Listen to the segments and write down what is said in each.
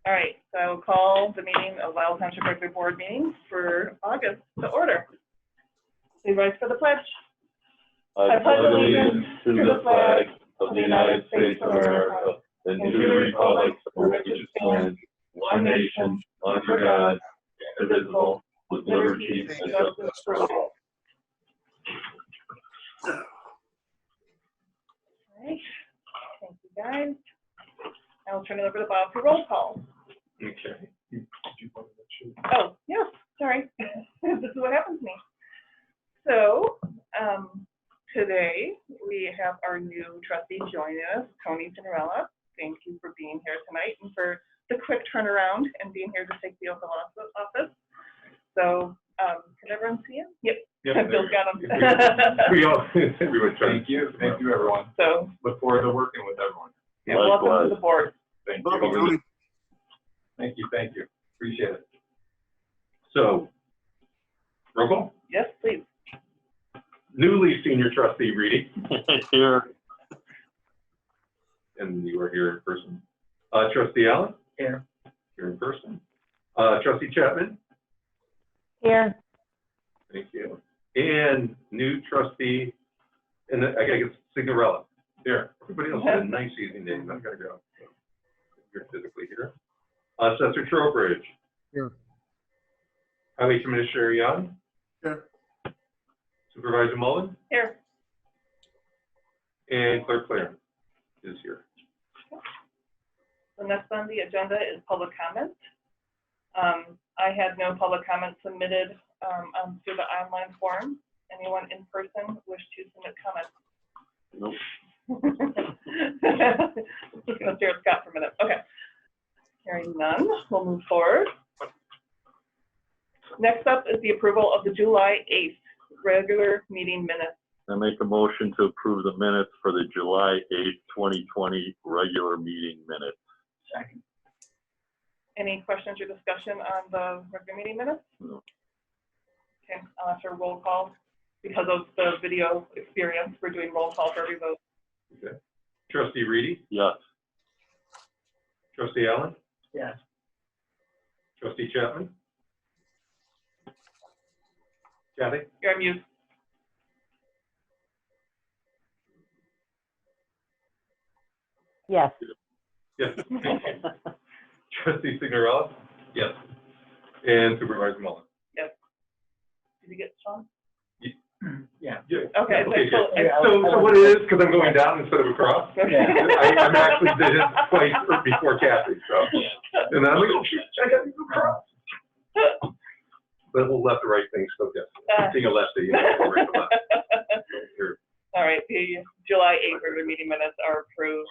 All right, so I will call the meeting of Lisle Township Regular Board meeting for August to order. Please rise for the pledge. I pledge allegiance to the flag of the United States of America and to the republic for which it stands, one nation, under God, indivisible, with liberty and justice for all. All right, thank you guys. I will turn it over to Bob for roll call. Okay. Oh, yeah, sorry. This is what happens to me. So today we have our new trustee joining us, Tony Cinderella. Thank you for being here tonight and for the quick turnaround and being here to take the oath of office. So can everyone see him? Yep. Bill's got him. Everyone, thank you, everyone. So look forward to working with everyone. yeah, welcome to the board. Thank you. Thank you. Appreciate it. So, roll call. Yes, please. Newly senior trustee Reedy. Here. And you are here in person. Trustee Allen. Here. Here in person. Trustee Chapman. Here. Thank you. And new trustee, and I guess Signorella. Here. Everybody else had a nice easy name. I've got to go. You're physically here. Assessor Trowbridge. Here. Highway Commissioner Young. Here. Supervisor Mullen. Here. And Clerk Claren is here. The next on the agenda is public comment. I had no public comment submitted through the online form. Anyone in person wish to submit comments? Nope. Just gonna stare at Scott for a minute. Okay. Hearing none, we'll move forward. Next up is the approval of the July 8th regular meeting minutes. I make a motion to approve the minutes for the July 8th, 2020 regular meeting minutes. Second. Any questions or discussion on the regular meeting minutes? No. Okay, I'll ask for a roll call. Because of the video experience, we're doing roll call for every vote. Okay. Trustee Reedy. Yes. Trustee Allen. Yes. Trustee Chapman. Kathy. You're on mute. Yes. Yes. Trustee Signorella. Yes. And Supervisor Mullen. Yes. Did you get Sean? Yeah. Okay. Okay, So, good. So what it is, because I'm going down instead of across, I'm actually did it twice before Kathy, so. And I'm like, oh, shoot, I got to go across. But we'll left to right things, so yes. Being a lefty, right to left. Here. All right, the July 8th regular meeting minutes are approved.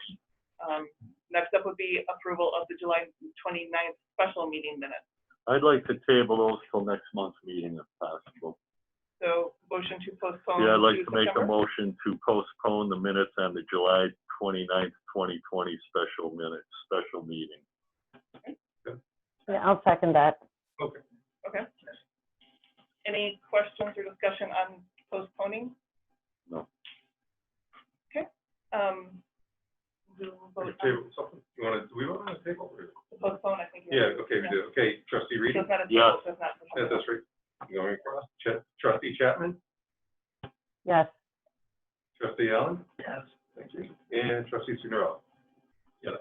Next up would be approval of the July 29th special meeting minutes. I'd like to table those till next month's meeting if possible. So motion to postpone. Yeah, I'd like to make a September. motion to postpone the minutes on the July 29th, 2020 special meeting. Yeah, I'll second that. Okay. Okay. Any questions or discussion on postponing? No. Okay. We'll vote Table something. You want to, do we vote on the table? Or? to postpone, I think. Yeah, okay, we do. Okay, Trustee Reedy. So it's not a Yes. table, so it's not Yeah, that's right. Going across. Trustee Chapman. Yes. Trustee Allen. Yes. Thank you. And Trustee Signorella. Yes.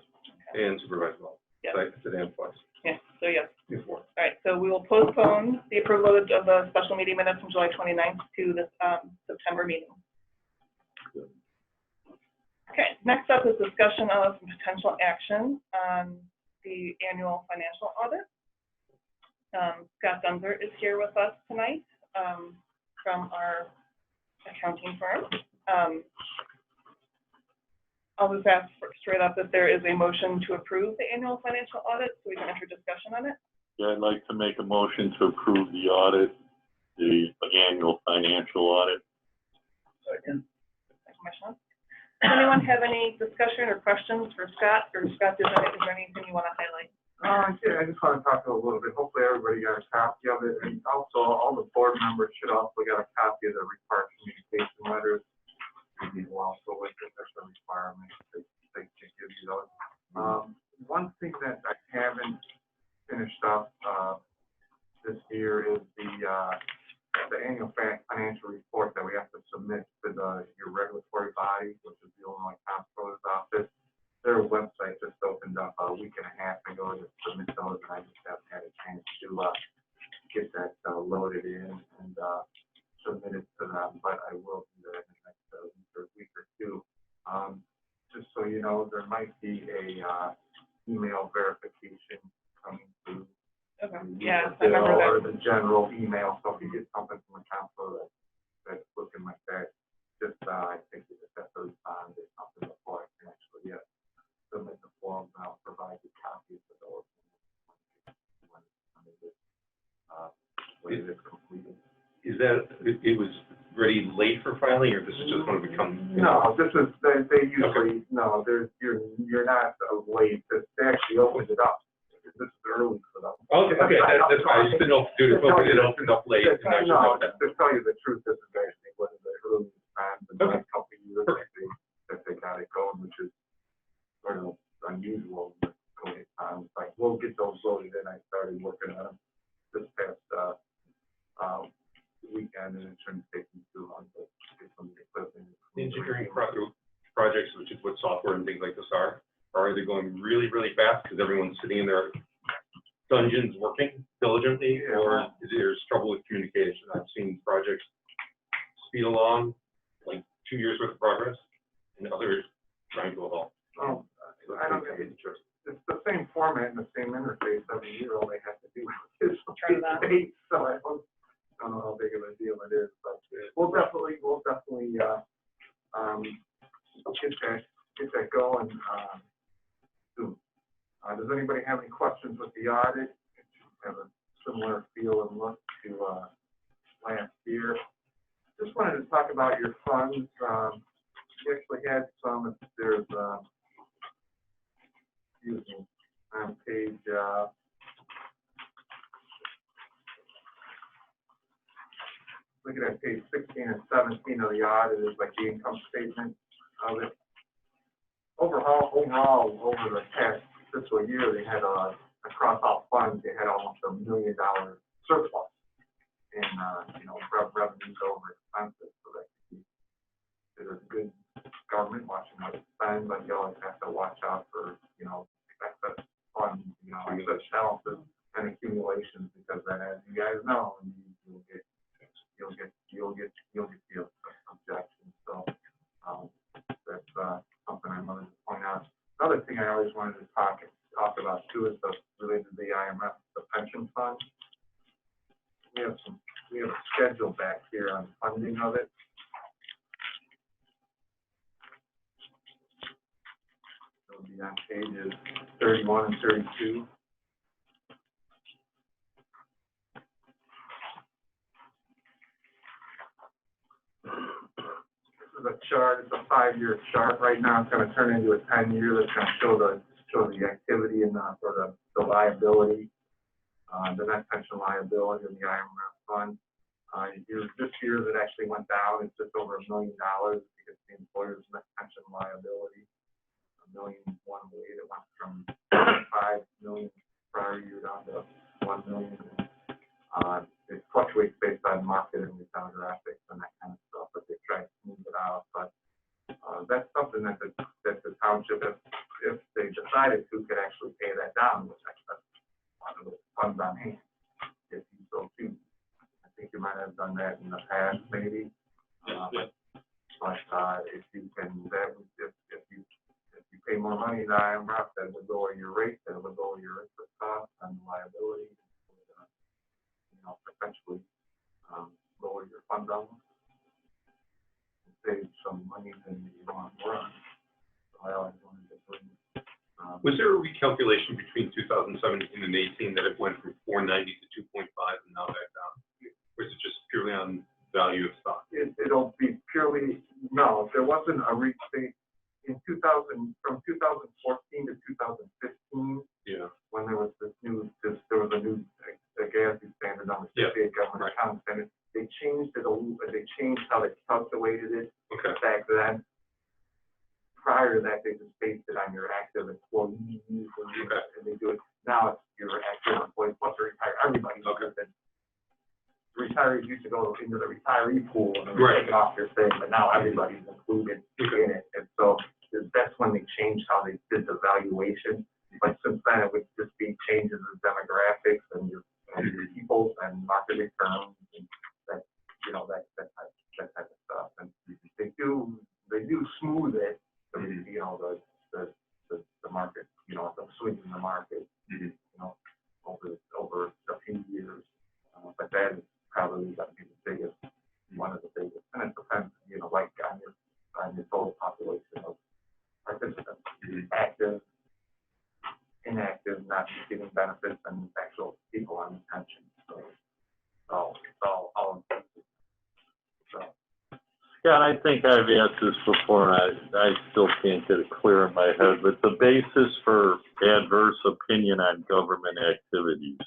Okay. And Supervisor Mullen. Yes. I said and twice. Yeah, so yes. Before. All right, so we will postpone the approval of the special meeting minutes from July 29th to this September meeting. Okay, next up is discussion of some potential action on the annual financial audit. Scott Dunzer is here with us tonight from our accounting firm. I'll just ask straight up if there is a motion to approve the annual financial audit so we can enter discussion on it. Yeah, I'd like to make a motion to approve the audit, the annual financial audit. Second. Commissioner. Does anyone have any discussion or questions for Scott? Or Scott, is there anything you want to highlight? Yeah, I just want to talk a little bit. Hopefully everybody got a copy of it. And also all the board members should also get a copy of the required communication letters. We will also link it as a requirement. They can give you those. one thing that I haven't finished up, this year is the annual financial report that we have to submit to your regulatory body, which is the Illinois Comptroller's Office. Their website just opened up a week and a half ago to submit those, and I just haven't had a chance to get that loaded in and submit it to them, but I will do that in the next week or two. Just so you know, there might be a email verification coming through. Okay. Yeah, I remember that. Or the general email, so if you get something from a counselor that's looking like that, just, I think you just have to respond to something before I can actually, submit the forms, and I'll provide you copies of those when it is completed. Is that, it was ready late for filing, or this is just going to become? No, this is, they usually, no, you're not late, they actually opened it up. This is early for them. Okay, that's fine. I just didn't know if it opened up late. No, to tell you the truth, this is actually one of the earliest times in the last couple of years that they got it going, which is sort of unusual with COVID times. Like, we'll get those loaded in. I started working on them this past weekend, and it shouldn't take me too long to get some equipment. Engineering projects, which is what software and things like this are they going really, really fast because everyone's sitting in their dungeons working diligently, or is there trouble with communication? I've seen projects speed along like 2 years worth of progress, and others trying to halt. Oh, I don't know. It's the same format and the same interface every year. All they have to do is date. So I don't know how big of a deal it is, but we'll definitely get that going soon. Does anybody have any questions with the audit? It should have a similar feel and look to last year. Just wanted to talk about your funds. We actually had some. There's excuse me, on page looking at page 16 and 17 of the audit is like the income statement of it. Overall, over the past fiscal year, they had across all funds, they had almost $1 million surplus in revenues over expenses. So that it is good government watching how it spends, but you always have to watch out for excess funds, excess balances and accumulations, because then, as you guys know, you'll get the objections. So that's something I wanted to point out. Another thing I always wanted to talk about too is related to the IMF, the pension fund. We have a schedule back here on funding of it. It'll be on pages 31 and 32. A chart. It's a 5-year chart. Right now, it's going to turn into a 10-year. That's going to show the activity and the liability, the net pension liability of the IMF fund. This year, it actually went down. It's just over $1 million because the employer's net pension liability, $1.108 million. It went from $5 million prior year down to $1 million. It fluctuates based on market and demographics and that kind of stuff, but they try to smooth it out. But that's something that the township, if they decided to, could actually pay that down, which that's one of the funds on hand, if you so choose. I think you might have done that in the past, maybe. But if you can, if you pay more money to IMF, that would lower your rate, that would lower your interest costs and liability. Potentially lower your fund balance and save some money than you want to run. So I always wanted to bring. Was there a recalculation between 2017 and 18 that it went from 490 to 2.5 and now back down? Or is it just purely on value of stock? It'll be purely, no, there wasn't a restate in 2000, from 2014 to 2015. Yeah. When there was there was a new GASB standard on the state government account standard. They changed it a little bit. They changed how they calculated it back then. prior to that, they just based it on your active employees, and they do it, now it's your active employees plus the retired, everybody. Okay. Retirees used to go into the retiree pool and they would take it off their thing, but now everybody's included in it. And so that's when they changed how they did the valuation. But since then, it would just be changes in demographics and your people and market returns and that, you know, that type of stuff. And they do smooth it, you know, the market, you know, the swings in the market, you know, over a few years. But that is probably going to be the biggest, one of the biggest. And it depends, you know, like on your total population of participants, active, inactive, not receiving benefits, and actual people on the pension. So it's all inclusive. So. Yeah, and I think I've asked this before, and I still can't get it clear in my head, but the basis for adverse opinion on government activities,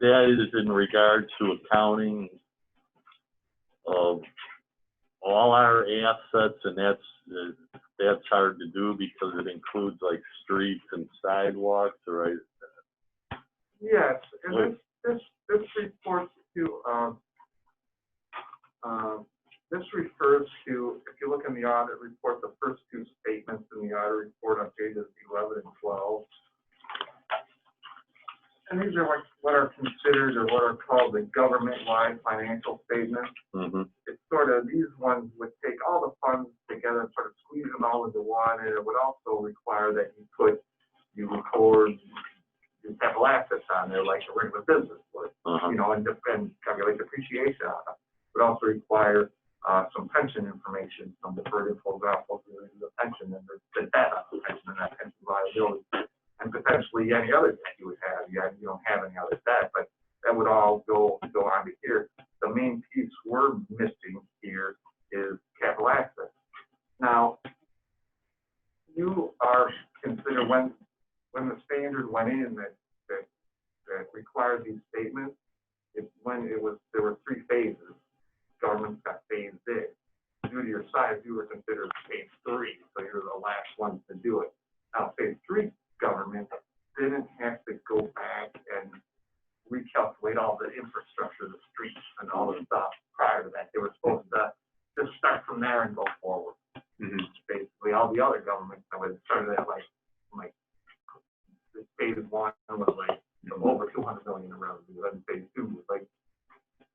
that is in regard to accounting of all our assets, and that's hard to do because it includes like streets and sidewalks, right? Yes, and this reports to this refers to, if you look in the audit report, the first two statements in the audit report on pages 11 and 12. And these are what are considered or what are called the government-wide financial statements. Mm-hmm. It's sort of, these ones would take all the funds together and sort of squeeze them all into one, and it would also require that you record your capital assets on there like a regular business would, you know, and calculate depreciation on them. It would also require some pension information, some deferred inflows, outflows related to the pension, and the debt on the pension and that pension liability, and potentially any other debt you would have. You don't have any other debt, but that would all go on to here. The main piece we're missing here is capital assets. Now, you are considered when the standard went in that required these statements, there were 3 phases. Governments got phased in. Due to your size, you were considered phase 3, so you're the last ones to do it. Now, phase 3 government didn't have to go back and recalculate all the infrastructure, the streets, and all the stuff prior to that. They were supposed to just start from there and go forward. Basically, all the other governments that would started at like phase 1 was like over 200 million in revenue, then phase 2 was like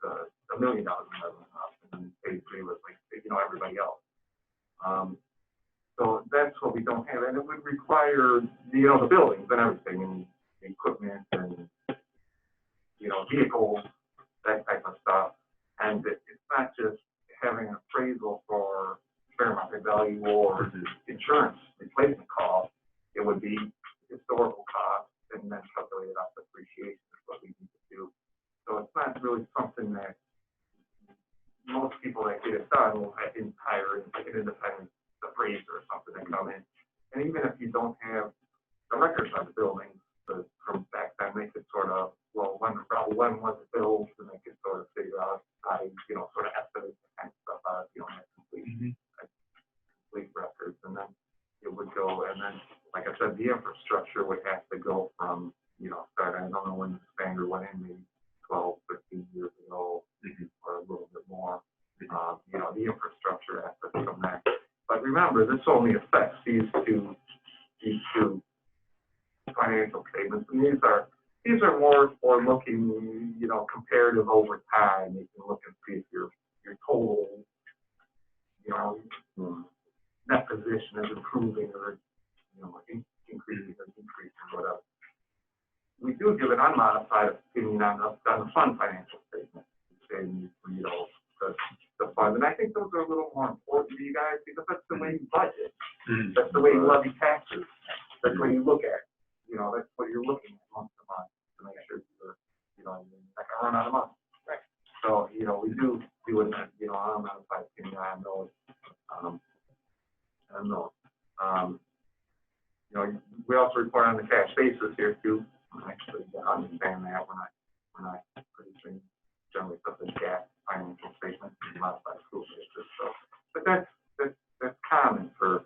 $1 million in revenue, and then phase 3 was like, you know, everybody else. So that's what we don't have, and it would require, you know, the buildings and everything, and the equipment, and, you know, vehicles, that type of stuff. And it's not just having an appraisal for fair market value or insurance replacement cost. It would be historical cost and then calculated off depreciation is what we need to do. So it's not really something that most people that get it done will hire like an independent appraiser or something that come in. And even if you don't have the records on the buildings from back then, they could sort of, well, when was it built, and they could sort of figure out how to, you know, sort of estimate the kind of stuff out, you know, have complete records. And then it would go, and then, like I said, the infrastructure would have to go from, you know, start, I don't know when the standard went in, maybe 12, 15 years ago, or a little bit more. You know, the infrastructure aspect from that. But remember, this only affects these two financial statements, and these are more for looking, you know, comparative over time. You can look and see if your total, you know, net position is improving or, you know, increasing or decreasing or whatever. We do give an unmodified opinion on the fund financial statement. And, you know, the fund, and I think those are a little more important to you guys because that's the way you budget. That's the way you levy taxes. That's what you look at. You know, that's what you're looking at month to month to make sure you're, you know, you're not gonna run out of money. Right. So, you know, we do it, you know, unmodified opinion on those. You know, we also report on the cash basis here too. Actually, I understand that we're not producing generally stuff as GAAP financial statements and modified school basis. So, but that's common for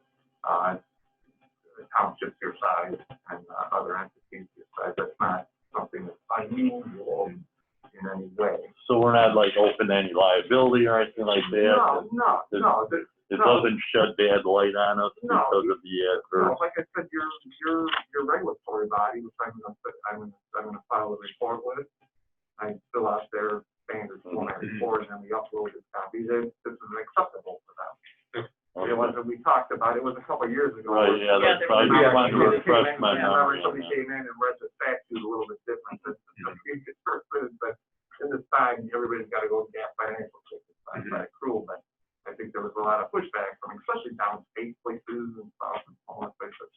townships your size and other entities your size. That's not something that's unusual in any way. So we're not like open any liability or anything like that? No. It doesn't shed bad light on us No. because of the adverse? Like I said, your regulatory body, which I'm gonna file a report with. I fill out their standard format report and then we upload the copies. This is acceptable for them. The ones that we talked about, it was a couple of years ago. Right, yeah, that's right. Remember, I want to refresh my memory on somebody that. came in and read the statute a little bit different. But in this time, everybody's got to go to gap financial statements. That's not cruel, but I think there was a lot of pushback from, especially downstate places and south and all that places.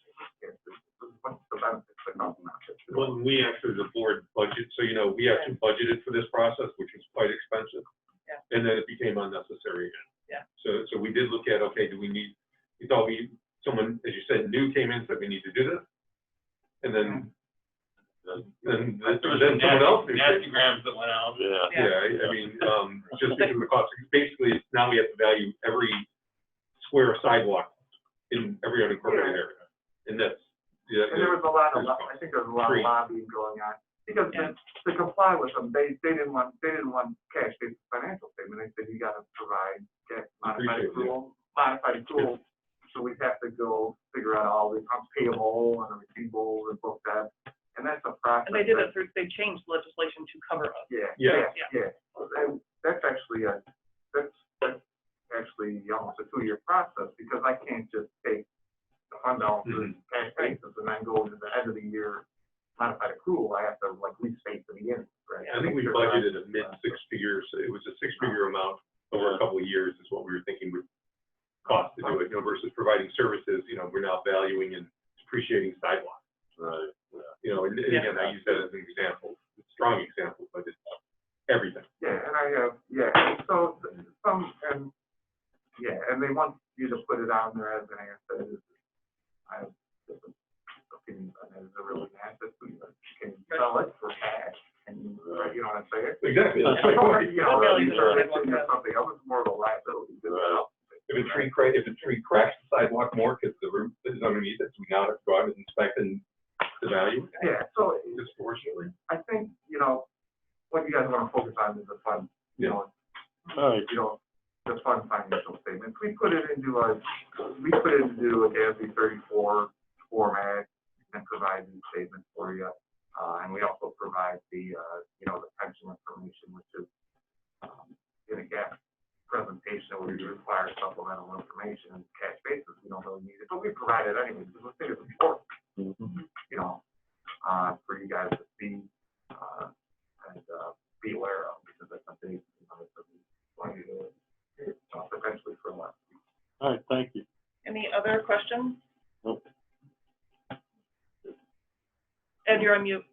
What's the benefits that come from that? When we actually, the board budget, so we actually budgeted for this process, which was quite expensive. Yeah. And then it became unnecessary again. Yeah. So we did look at, okay, we thought someone, as you said, new came in, said we need to do this. And then someone else. Nasty grams that went out. Yeah, I mean, just because of the cost, basically, now we have to value every square sidewalk in every unincorporated area. And that's, and there was a lot of, I think there was a lot of lobbying going on, because to comply with them, they didn't want cash-based financial statement. They said you gotta provide modified accrual, so we'd have to go figure out all the accounts payable and the receivables and book that, and that's a process. And they did it through, they changed legislation to cover us. Yeah. And that's actually almost a 2-year process, because I can't just take the fund balance and cash basis and then go to the end of the year modified accrual. I have to restate the beginning, right? I think we budgeted a mid-6 figures. It was a 6-figure amount over a couple of years is what we were thinking would cost to do it, versus providing services. We're now valuing and depreciating sidewalks. Right. And again, I use that as an example, a strong example, but it's everything. And I have, and so and they want you to put it on there as an asset. I have different opinions on that. Is it really an asset? Can you sell it for cash? And you know what I'm saying? Exactly. That's my point. Something else is more of a liability. If a tree cracks the sidewalk more because the root is underneath it, so we now have to go out and inspect the value. Yeah, so disproportionately. I think, what you guys want to focus on is the fund, All right. the fund financial statements. We put it into a GASB 34 format and provide these statements for you. And we also provide the pension information, which is in a gap presentation where we require supplemental information and cash basis. We don't really need it, but we provide it anyway because we think it's important, for you guys to see and be aware of, because that's a big, potentially for a lot. All right, thank you. Any other questions? Nope. Ed, you're on mute.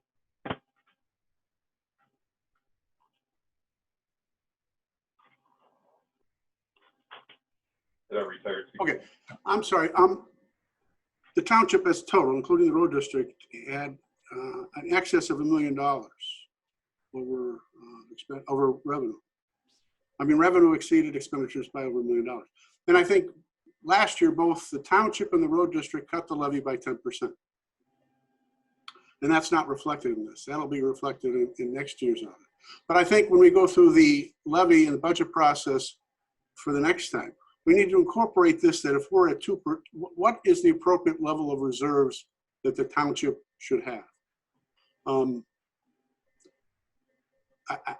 Okay, I'm sorry. The township as total, including the road district, had an excess of $1 million over revenue. I mean, revenue exceeded expenditures by over $1 million. And I think last year, both the township and the road district cut the levy by 10%. And that's not reflected in this. That'll be reflected in next year's audit. But I think when we go through the levy and the budget process for the next time, we need to incorporate this, that if we're at what is the appropriate level of reserves that the township should have?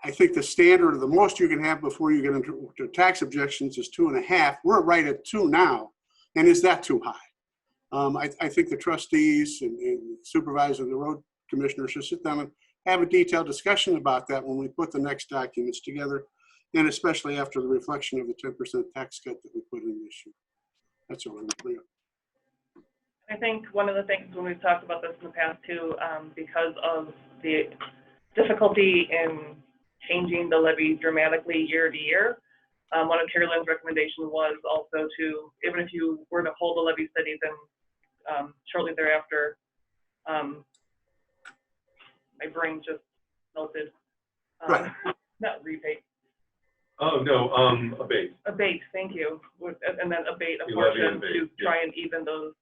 I think the standard, or the most you can have before you get into tax objections, is 2.5. We're right at 2 now. And is that too high? I think the trustees and supervisor and the road commissioner should sit down and have a detailed discussion about that when we put the next documents together, and especially after the reflection of the 10% tax cut that we put in this year. That's all I'm going to bring up. I think one of the things when we've talked about this in the past too, because of the difficulty in changing the levy dramatically year to year, one of Carolyn's recommendations was also to, even if you were to hold the levy steady, then shortly thereafter, my brain just melted. Right. Not rebate. Oh, no, abate. Abate, thank you. And then abate a You portion levy and abate, to try and even those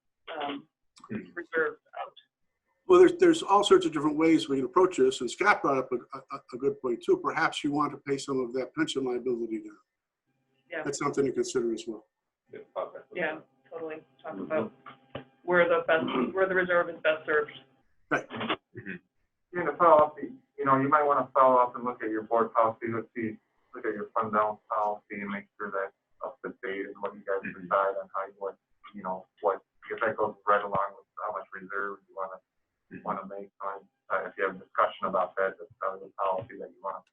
reserves out? Well, there's all sorts of different ways we can approach this, and Scott brought up a good point too. Perhaps you want to pay some of that pension liability down. Yeah. That's something to consider as well. Yeah, totally. Talk about where the reserve is best served. Right. You're gonna follow up, you might want to follow up and look at your board policy, look at your fund balance policy and make sure that's up to date and what you guys decide on how you want, if that goes right along with how much reserve you want to make. If you have a discussion about that, that's probably the policy that you want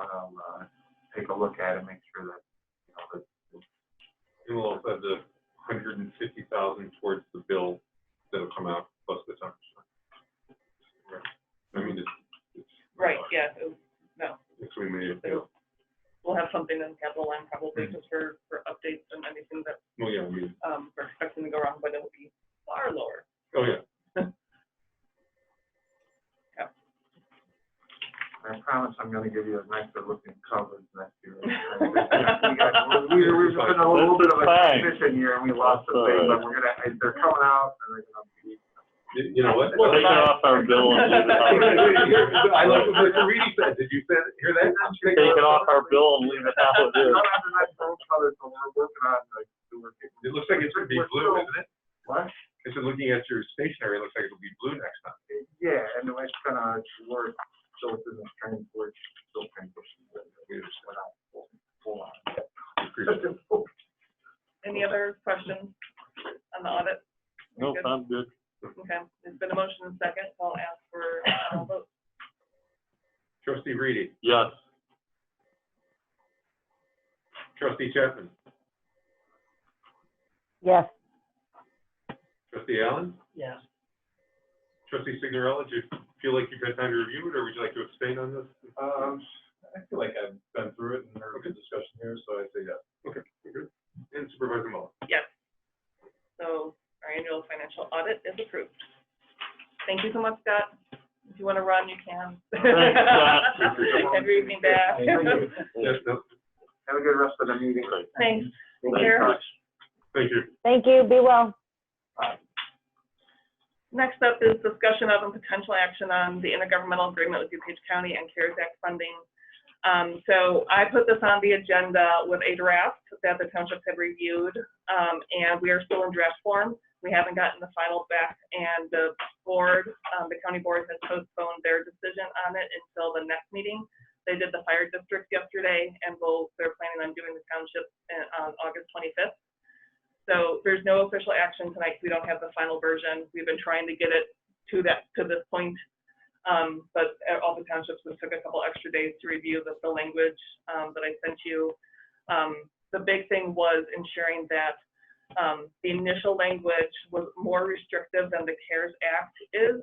to take a look at and make sure that, And we'll also have the 150,000 towards the bill that'll come out plus the 10%. Right. I mean, it's Right, yeah, no. we made it. So we'll have something in capital line probably just for updates and anything that Well, yeah, I mean, we're expecting to go wrong, but it will be far lower. oh, yeah. I promise I'm gonna give you a nicer looking coverage next year. We've been a little bit of a transition year and we lost the thing, but they're coming out and they're gonna be. You know what? Take it off our bill and leave it how I love what Mr. Reedy said. Did you hear that? Take it off our bill and leave it how it is. It looks like it's gonna be blue, isn't it? What? It's just looking at your stationery, it looks like it'll be blue next time. Yeah, and the way it's gonna work, so it's in the training for still transition. We just went out full on. Any other questions on the audit? Nope, I'm good. Okay, there's been a motion and second, so I'll ask for a vote. Trustee Reedy, Yes. trustee Chapman, Yes. trustee Allen, Yes. trustee Signorella, do you feel like you've had time to review it, or would you like to abstain on this? I feel like I've been through it and there's a good discussion here, so I say yes. Okay, good. And Supervisor Muller. Yes. So our annual financial audit is approved. Thank you so much, Scott. If you want to run, you can. Thanks, Scott. Have your evening back. Yes, no, Have a good rest of the meeting. Thanks. Take Thanks, care. Coach. thank you. Thank you. Be well. Next up is discussion of and potential action on the intergovernmental agreement with DuPage County and CARES Act funding. So I put this on the agenda with a draft that the township had reviewed, and we are still in draft form. We haven't gotten the final back, and the board, the county board has postponed their decision on it until the next meeting. They did the fire district yesterday, and they're planning on doing the township on August 25th. So there's no official action tonight. We don't have the final version. We've been trying to get it to this point, but all the townships took a couple extra days to review the language that I sent you. The big thing was ensuring that the initial language was more restrictive than the CARES Act is.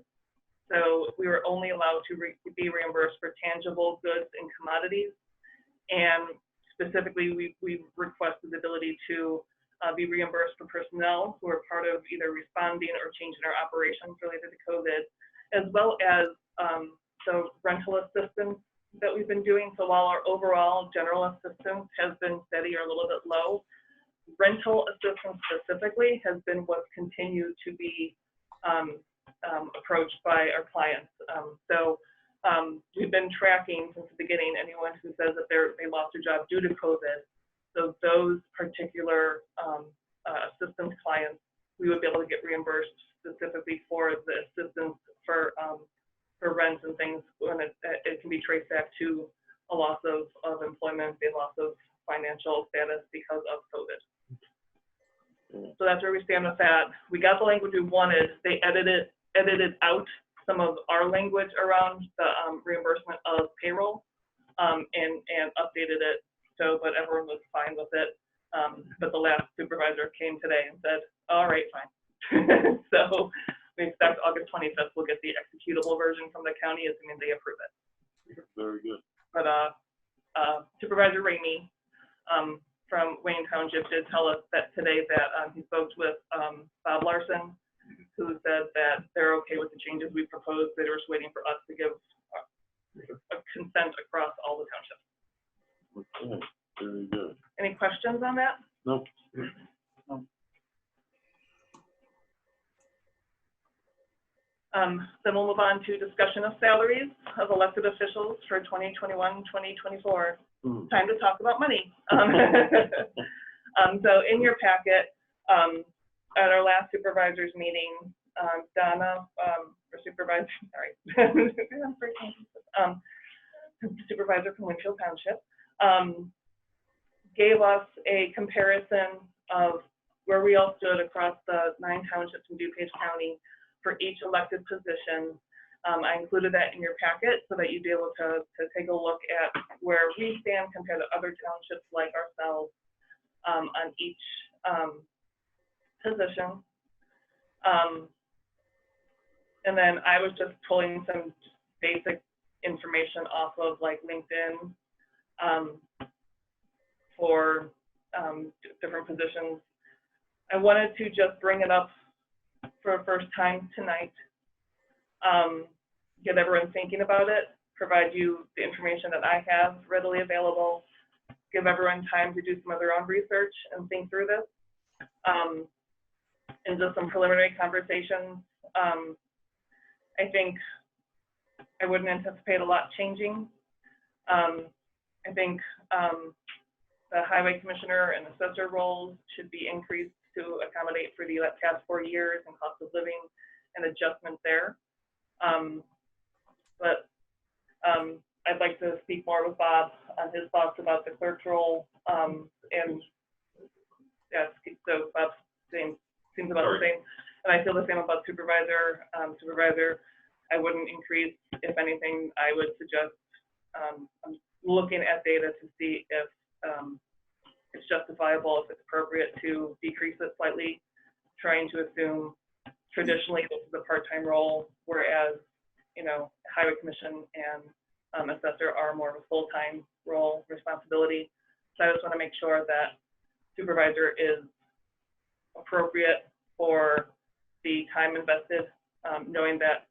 So we were only allowed to be reimbursed for tangible goods and commodities. And specifically, we requested the ability to be reimbursed for personnel who are part of either responding or changing our operations related to COVID, as well as the rental assistance that we've been doing. So while our overall general assistance has been steady or a little bit low, rental assistance specifically has been what's continued to be approached by our clients. So we've been tracking since the beginning anyone who says that they lost their job due to COVID. So those particular assistance clients, we would be able to get reimbursed specifically for the assistance for rents and things when it can be traced back to a loss of employment, a loss of financial status because of COVID. So that's where we stand with that. We got the language we wanted. They edited out some of our language around the reimbursement of payroll and updated it. So, but everyone was fine with it. But the last supervisor came today and said, all right, fine. So we expect August 25th, we'll get the executable version from the county, assuming they approve it. Very good. But Supervisor Ramey from Wayne Township did tell us that today that he spoke with Bob Larson, who said that they're okay with the changes we proposed. They were just waiting for us to give a consent across all the townships. Okay, very good. Any questions on that? Nope. Then we'll move on to discussion of salaries of elected officials for 2021, 2024. Time to talk about money. So in your packet, at our last supervisors meeting, Donna, or supervisor, sorry, supervisor from Lisle Township, gave us a comparison of where we all stood across the 9 townships in DuPage County for each elected position. I included that in your packet so that you'd be able to take a look at where we stand compared to other townships like ourselves on each position. And then I was just pulling some basic information off of like LinkedIn for different positions. I wanted to just bring it up for the first time tonight, get everyone thinking about it, provide you the information that I have readily available, give everyone time to do some of their own research and think through this, and just some preliminary conversations. I think I wouldn't anticipate a lot changing. I think the highway commissioner and assessor roles should be increased to accommodate for the past 4 years and cost of living and adjustment there. But I'd like to speak more with Bob on his thoughts about the clerk's role. And yeah, so Bob seems about the same. And I feel the same about supervisor. Supervisor, I wouldn't increase. If anything, I would suggest I'm looking at data to see if it's justifiable, if it's appropriate to decrease it slightly, trying to assume traditionally this is a part-time role, whereas, you know, highway commission and assessor are more of a full-time role responsibility. So I just want to make sure that supervisor is appropriate for the time invested, knowing that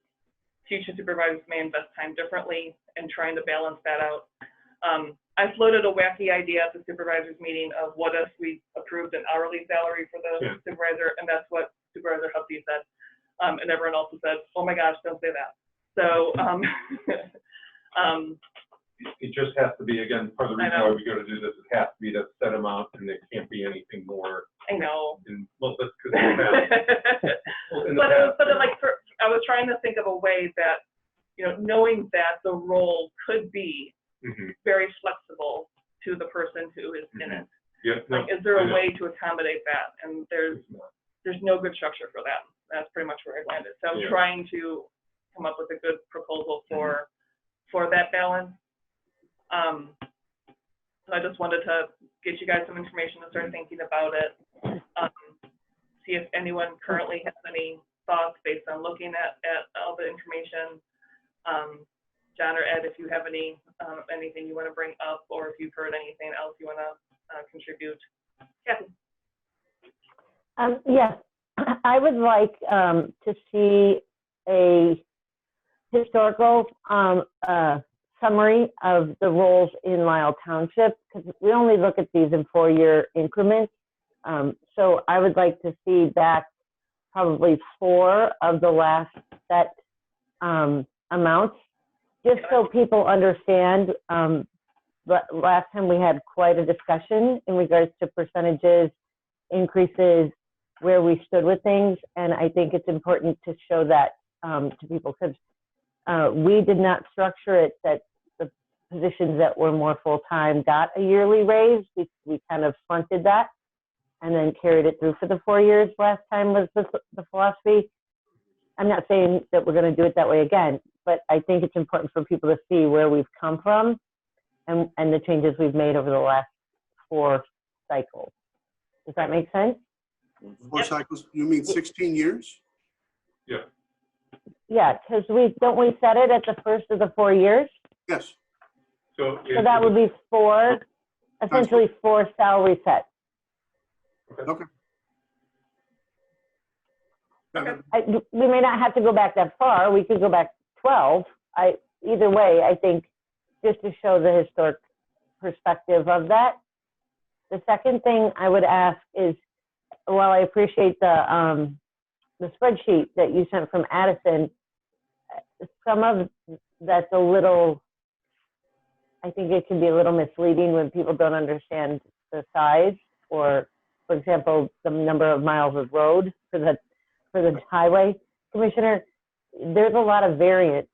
future supervisors may invest time differently and trying to balance that out. I floated a wacky idea at the supervisors meeting of what if we approved an hourly salary for the supervisor, and that's what Supervisor Hussey said. And everyone else said, oh my gosh, don't say that. So it just has to be, again, part of the reason why we go to do this, it has to be that set amount, and it can't be anything more. I know. Well, that's because I was trying to think of a way that, you know, knowing that the role could be very flexible to the person who is in it. Yeah, like, is there a way to accommodate that? And there's no good structure for that. That's pretty much where I landed. So I'm trying to come up with a good proposal for that balance. So I just wanted to get you guys some information and start thinking about it. See if anyone currently has any thoughts based on looking at all the information. John or Ed, if you have any anything you want to bring up, or if you've heard anything else you want to contribute. Kathy. Yes, I would like to see a historical summary of the roles in Lisle Township, because we only look at these in 4-year increments. So I would like to see back probably 4 of the last set amounts, just so people understand. But last time we had quite a discussion in regards to percentages, increases, where we stood with things, and I think it's important to show that to people, because we did not structure it that the positions that were more full-time got a yearly raise. We kind of fronted that and then carried it through for the 4 years. Last time was the philosophy. I'm not saying that we're going to do it that way again, but I think it's important for people to see where we've come from and the changes we've made over the last 4 cycles. Does that make sense? 4 cycles, you mean 16 years? Yeah. Yeah, because don't we set it at the first of the 4 years? Yes. So that would be 4, essentially 4 salary sets. Okay. We may not have to go back that far. We could go back 12. Either way, I think just to show the historic perspective of that. The second thing I would ask is, while I appreciate the spreadsheet that you sent from Addison, some of that's a little, I think it can be a little misleading when people don't understand the size, or, for example, the number of miles of road for the highway commissioner. There's a lot of variance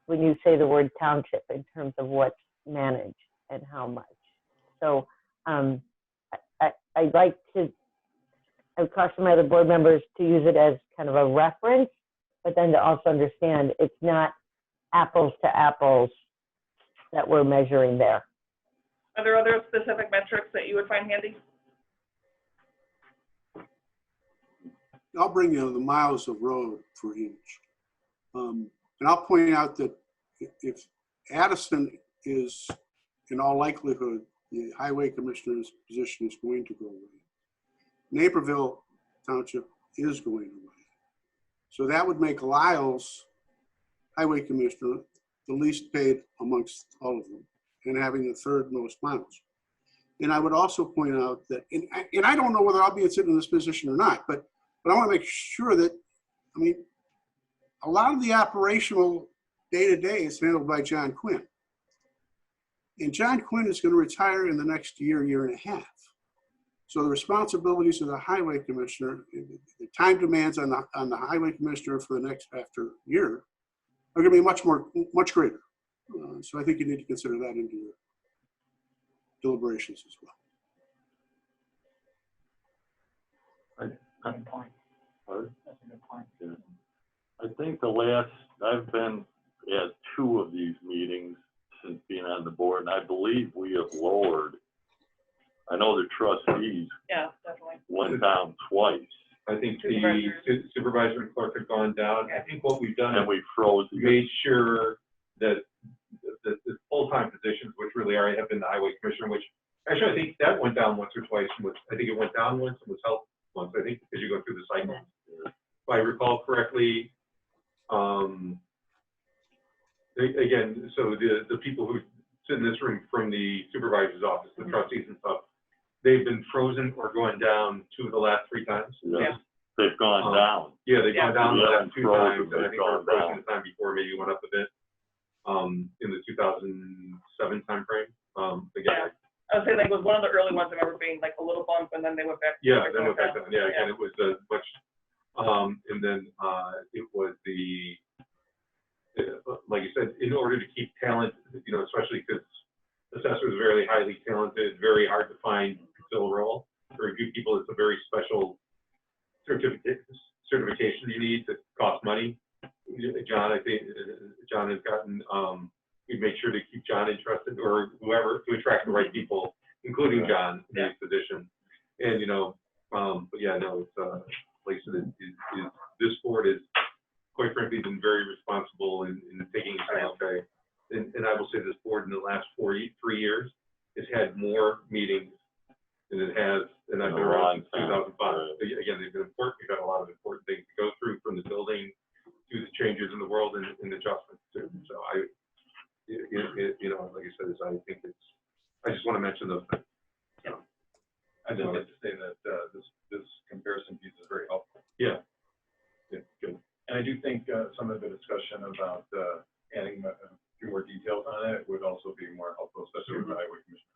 when you say the word township in terms of what's managed and how much. So I'd like to, I would caution my other board members to use it as kind of a reference, but then to also understand it's not apples to apples that we're measuring there. Are there other specific metrics that you would find handy? I'll bring you the miles of road for each. And I'll point out that if Addison is, in all likelihood, the highway commissioner's position is going to go away. Naperville Township is going away. So that would make Lisle's highway commissioner the least paid amongst all of them, and having the third most miles. And I would also point out that, and I don't know whether I'll be sitting in this position or not, but I want to make sure that, I mean, a lot of the operational day-to-day is handled by John Quinn. And John Quinn is going to retire in the next year, year and a half. So the responsibilities of the highway commissioner, the time demands on the highway commissioner for the next after year are going to be much greater. So I think you need to consider that into your deliberations as well. Good point. That's a good point. Yeah. I think I've been at 2 of these meetings since being on the board, and I believe we have lowered. I know the trustees definitely went down twice. I think the supervisor and clerk have gone down. I think what we've done and is we froze. Made sure that the full-time positions, which really already have been the highway commissioner, which actually I think that went down once or twice. I think it went down once and was helped once, I think, because you go through the cycle. If I recall correctly, again, so the people who sit in this room from the supervisor's office, the trustees and stuff, they've been frozen or going down 2 of the last 3 times. Yeah. They've gone down. Yeah, they've gone down the last 2 times, and I think they were frozen down. the time before, maybe went up a bit, in the 2007 timeframe. Again, I would say like it was one of the early ones I remember being like a little bump, and then they went back. Yeah, then went back down. Yeah, again, it was much, and then it was like you said, in order to keep talent, especially because assessors are very highly talented, very hard to find, fill a role. Very few people. It's a very special certification you need that costs money. John, I think John has gotten. We've made sure to keep John interested, or whoever, to attract the right people, including John in his position. And but yeah, no, it's like I said, this board is, quite frankly, been very responsible in taking it saying, okay. And I will say this board in the last 3 years has had more meetings than it has, and I've been around since 2005. Again, they've been important. We've had a lot of important things to go through, from the building to the changes in the world and adjustments too. So like I said, I think I just want to mention those things. So, I'd just like to say that this comparison piece is very helpful. Yeah. Yeah, good. And I do think some of the discussion about adding a few more details on it would also be more helpful, especially with the highway commissioner.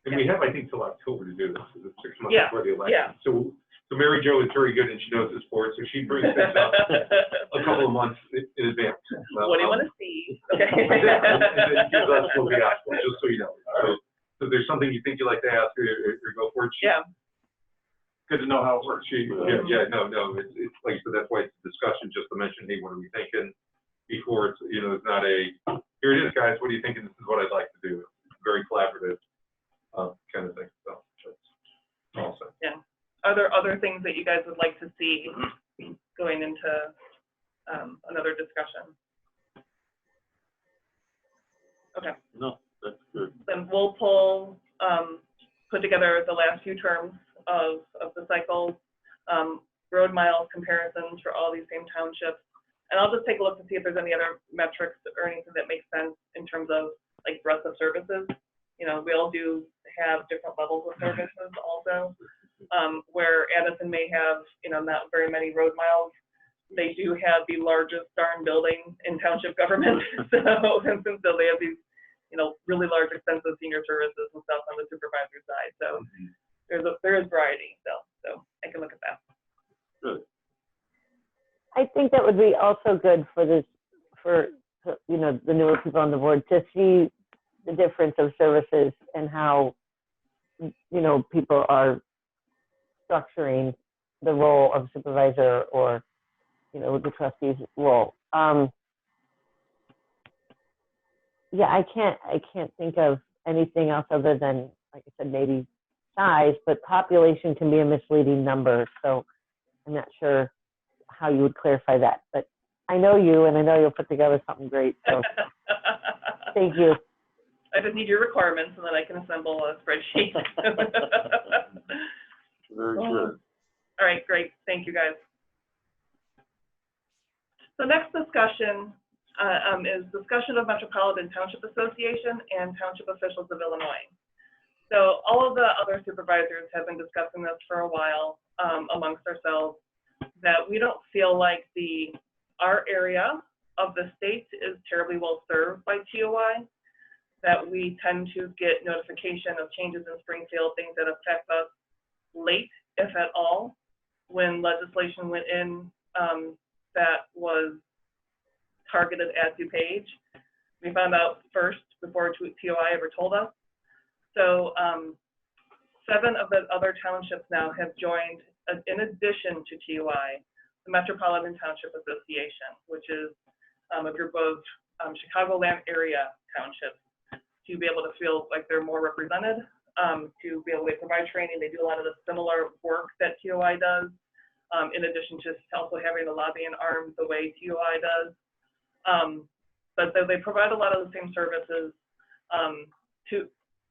And we have, I think, till October to do this, because it's 6 months before the election. Yeah. So Mary Jo is very good, and she knows this board, so she brings things up a couple of months in advance. What do you want to see? Okay. And then gives us what we ask for, just so you know. So if there's something you think you'd like to ask or go for it. Yeah. Good to know how it works. No. It's like, so that's why it's a discussion, just to mention, hey, what are we thinking? Before it's, it's not a, here it is, guys, what are you thinking? This is what I'd like to do. It's very collaborative kind of thing. So that's all set. Yeah. Are there other things that you guys would like to see going into another discussion? Okay. No, that's good. Then we'll put together the last few terms of the cycle, road miles comparisons for all these same townships. And I'll just take a look to see if there's any other metrics or anything that makes sense in terms of like breadth of services. We all do have different levels of services also, where Addison may have, not very many road miles. they do have the largest darn building in township government. So, and since they have these, you know, really large, expensive senior services and stuff on the supervisor side. So there is variety still. So I can look at that. Good. I think that would be also good for this, for, you know, the newer people on the board to see the difference of services and how, you know, people are structuring the role of supervisor or, you know, the trustee's role. Yeah, I can't think of anything else other than, like I said, maybe size, but population can be a misleading number. So I'm not sure how you would clarify that, but I know you, and I know you'll put together something great. So thank you. I just need your requirements, and then I can assemble a spreadsheet. Very good. All right, great. Thank you, guys. So next discussion is discussion of Metropolitan Township Association and Township Officials of Illinois. So all of the other supervisors have been discussing this for a while amongst ourselves, that we don't feel like our area of the state is terribly well served by TOI, that we tend to get notification of changes in Springfield, things that affect us late, if at all, when legislation went in that was targeted at DuPage. We found out first before TOI ever told us. So 7 of the other townships now have joined, in addition to TOI, the Metropolitan Township Association, which is a group of Chicagoland area townships, to be able to feel like they're more represented, to be able to provide training. They do a lot of the similar work that TOI does, in addition to also having the lobbying arm the way TOI does. But they provide a lot of the same services.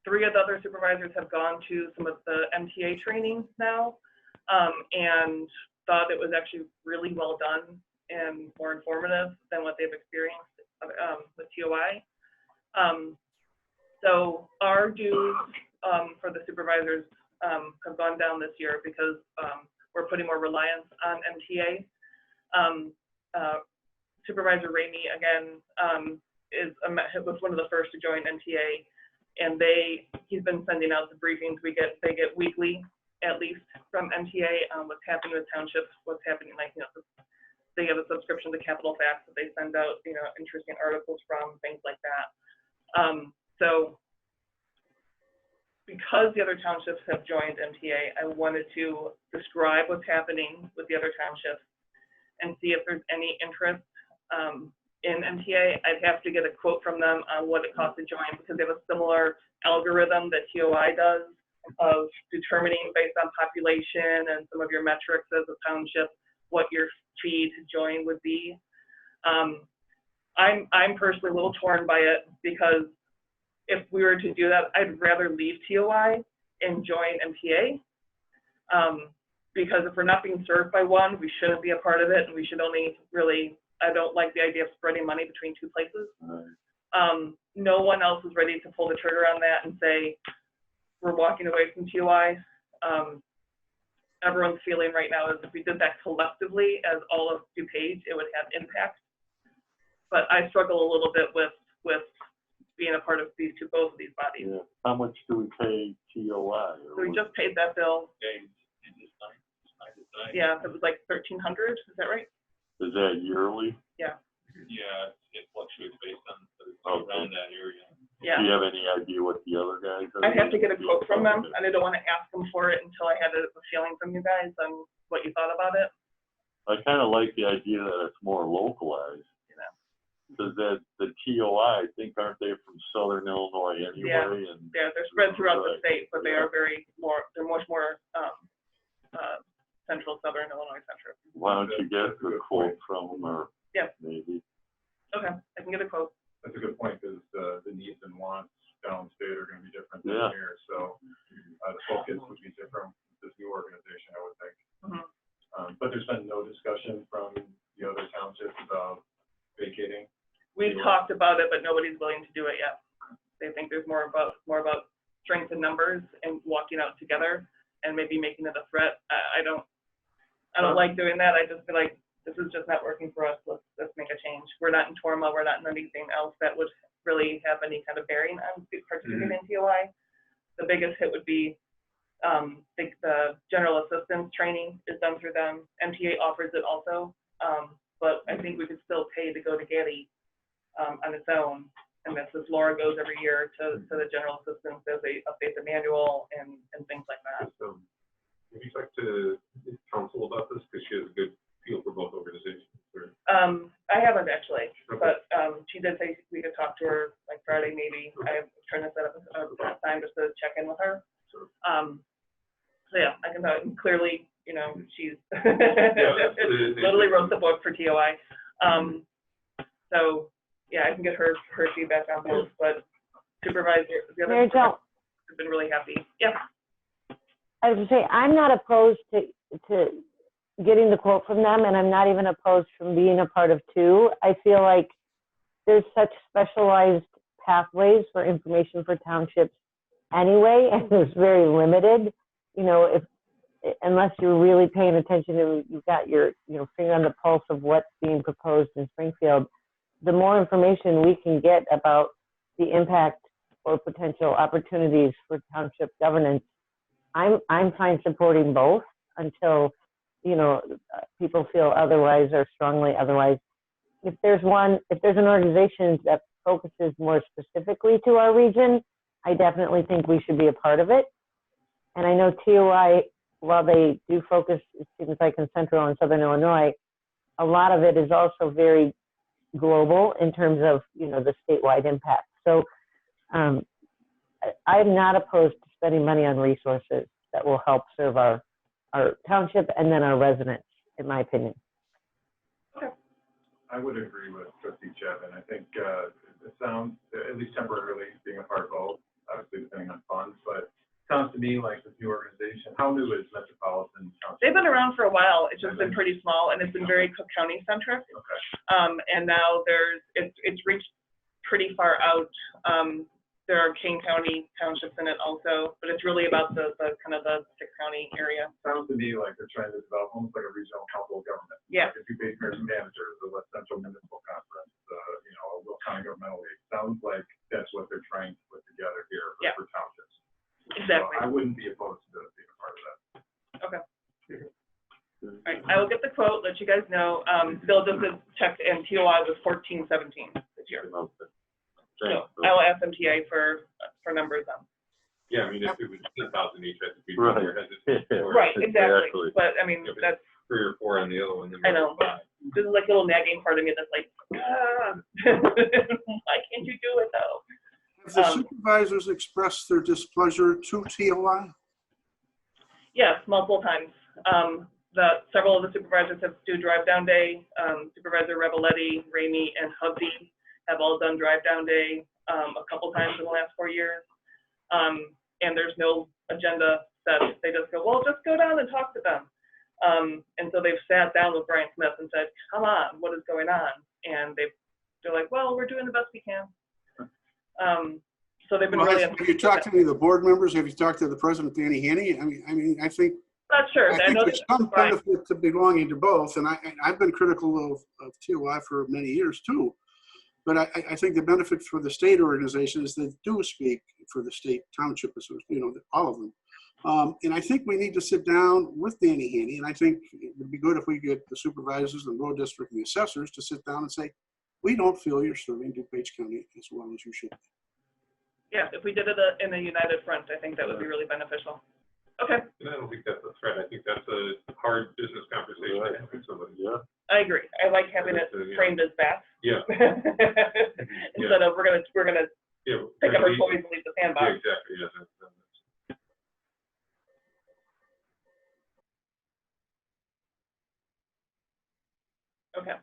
3 of the other supervisors have gone to some of the MTA trainings now, and thought it was actually really well done and more informative than what they've experienced with TOI. So our dues for the supervisors have gone down this year because we're putting more reliance on MTA. Supervisor Ramey, again, was one of the first to join MTA, and he's been sending out the briefings they get weekly, at least, from MTA, what's happening with townships, what's happening, like, you know, they have a subscription to Capital Facts that they send out, you know, interesting articles from, things like that. So because the other townships have joined MTA, I wanted to describe what's happening with the other townships and see if there's any interest in MTA. I'd have to get a quote from them on what it costs to join, because they have a similar algorithm that TOI does of determining based on population and some of your metrics as a township what your fee to join would be. I'm personally a little torn by it, because if we were to do that, I'd rather leave TOI and join MTA. Because if we're not being served by one, we shouldn't be a part of it, and we should only really, I don't like the idea of spreading money between 2 places. No one else is ready to pull the trigger on that and say, we're walking away from TOI. Everyone's feeling right now is if we did that collectively as all of DuPage, it would have impact. But I struggle a little bit with being a part of both of these bodies. Yeah. How much do we pay TOI? So we just paid that bill. Yeah, it was like $1,300. Is that right? Is that yearly? Yeah. Yeah, it fluctuates based on around that area. Yeah. Do you have any idea what the other guys are? I'd have to get a quote from them, and I don't want to ask them for it until I had a feeling from you guys on what you thought about it. I kind of like the idea that it's more localized. Because the TOI, I think, aren't they from Southern Illinois anyway? Yeah, they're spread throughout the state, but they are they're much more central, Southern Illinois centric. Why don't you get a quote from them, or maybe? Okay, I can get a quote. That's a good point, because the needs and wants downstate are going to be different than here. So the focus would be different with this new organization, I would think. But there's been no discussion from the other townships about vacating. We've talked about it, but nobody's willing to do it yet. They think there's more about strength in numbers and walking out together and maybe making it a threat. I don't like doing that. I just feel like this is just not working for us. Let's make a change. We're not in Torma. We're not in anything else that would really have any kind of bearing on participating in TOI. The biggest hit would be the general assistance training is done through them. MTA offers it also, but I think we could still pay to go to Getty on its own. And that's as Laura goes every year to the general assistance as they update the manual and things like that. Have you talked to council about this? Because she has a good feel for both organizations. Or... I haven't actually, okay. but she did say we could talk to her like Friday maybe. I'm trying to set up a time just to check in with her. Sure. So yeah, I can tell you clearly, you know, she's literally wrote the book for TOI. So yeah, I can get her feedback on both, but supervisor, the other has been really happy. Yeah. I was going to say, I'm not opposed to getting the quote from them, and I'm not even opposed from being a part of two. I feel like there's such specialized pathways for information for townships anyway, and it's very limited. You know, unless you're really paying attention and you've got your finger on the pulse of what's being proposed in Springfield, the more information we can get about the impact or potential opportunities for township governance, I'm fine supporting both until, people feel otherwise or strongly otherwise. If there's an organization that focuses more specifically to our region, I definitely think we should be a part of it. And I know TOI, while they do focus, it seems like in Central and Southern Illinois, a lot of it is also very global in terms of, the statewide impact. So I'm not opposed to spending money on resources that will help serve our township and then our residents, in my opinion. I would agree with Trustee Chapman. I think it sounds, at least temporarily, being a part of both, obviously depending on funds, but it sounds to me like this new organization, how new is Metropolitan Township? They've been around for a while. It's just been pretty small, and it's been very Cook County centric. Okay. And now it's reached pretty far out. There are King County townships in it also, but it's really about the kind of the 6-county area. Sounds to me like they're trying to develop almost like a regional council of government. Yeah. Like a two-page mayors and managers, the West Central Municipal Conference, a Will County Governmental League. Sounds like that's what they're trying to put together here for townships. Exactly. So I wouldn't be opposed to being a part of that. Okay. All right, I will get the quote, let you guys know. Bill just checked, and TOI was 1417 this year. So I will ask MTA for numbers on. Yeah, I mean, if it was 10,000 each, I think we'd Right. be more hesitant. Right, exactly. But I mean, If it's that's, 3 or 4 on the other one. Then I know. maybe 5. This is like a little nagging part of me that's like, why can't you do it though? Have the supervisors expressed their displeasure to TOI? Yes, multiple times. Several of the supervisors have do drive down day. Supervisor Revelletti, Ramey, and Hubby have all done drive down day a couple times in the last 4 years. And there's no agenda set. They just go, well, just go down and talk to them. And so they've sat down with Brian Smith and said, come on, what is going on? And they're like, well, we're doing the best we can. So they've been really. Have you talked to any of the board members? Have you talked to the president, Danny Haney? I mean, I think. Not sure. I think there's some benefit to belonging to both, and I've been critical of TOI for many years too. But I think the benefit for the state organization is they do speak for the state township, all of them. And I think we need to sit down with Danny Haney, and I think it would be good if we get the supervisors, the road district, and the assessors to sit down and say, we don't feel you're serving DuPage County as well as you should be. Yeah, if we did it in a united front, I think that would be really beneficial. Okay. And I don't think that's a threat. I think that's a hard business conversation to have with somebody. Yeah. I agree. I like having it framed as that. Yeah. Instead of we're gonna pick up our toys and leave the sandbox. Yeah, exactly. Yeah, that's Okay.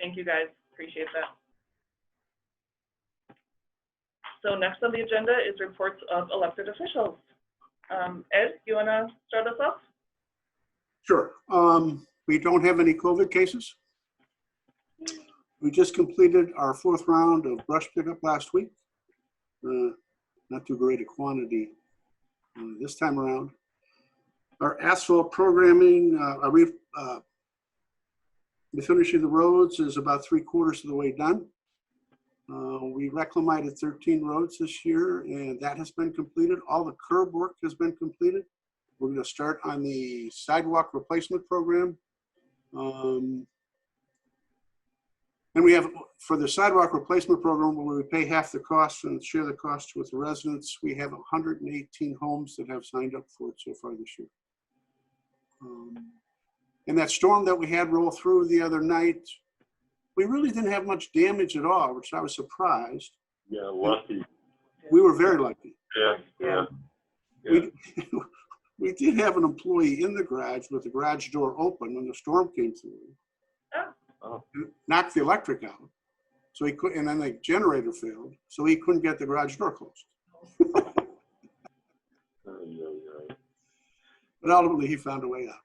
Thank you, guys. Appreciate that. So next on the agenda is reports of elected officials. Ed, you want to start us off? Sure. We don't have any COVID cases. We just completed our 4th round of brush pickup last week. Not too great a quantity this time around. Our asphalt programming, the finishing the roads is about 3/4 of the way done. We reclamated 13 roads this year, and that has been completed. All the curb work has been completed. We're going to start on the sidewalk replacement program. And we have, for the sidewalk replacement program, where we pay half the cost and share the cost with the residents, we have 118 homes that have signed up for it so far this year. And that storm that we had roll through the other night, we really didn't have much damage at all, which I was surprised. Yeah, lucky. We were very lucky. Yeah. We did have an employee in the garage with the garage door open when the storm came through. Oh. Knocked the electric out. So he could, and then the generator failed, so he couldn't get the garage door closed. But ultimately, he found a way out.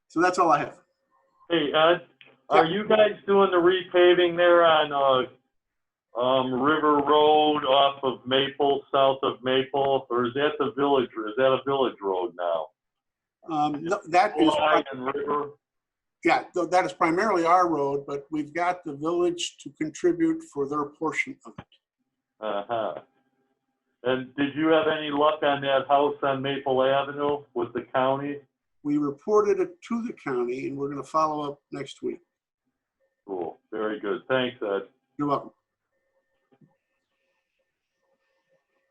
So that's all I have. Hey, Ed, are you guys doing the repaving there on River Road off of Maple, south of Maple, or is that the village, or is that a village road now? No, that is, and River? yeah, that is primarily our road, but we've got the village to contribute for their portion of it. Uh-huh. And did you have any luck on that house on Maple Avenue with the county? We reported it to the county, and we're going to follow up next week. Cool. Very good. Thanks, Ed. You're welcome.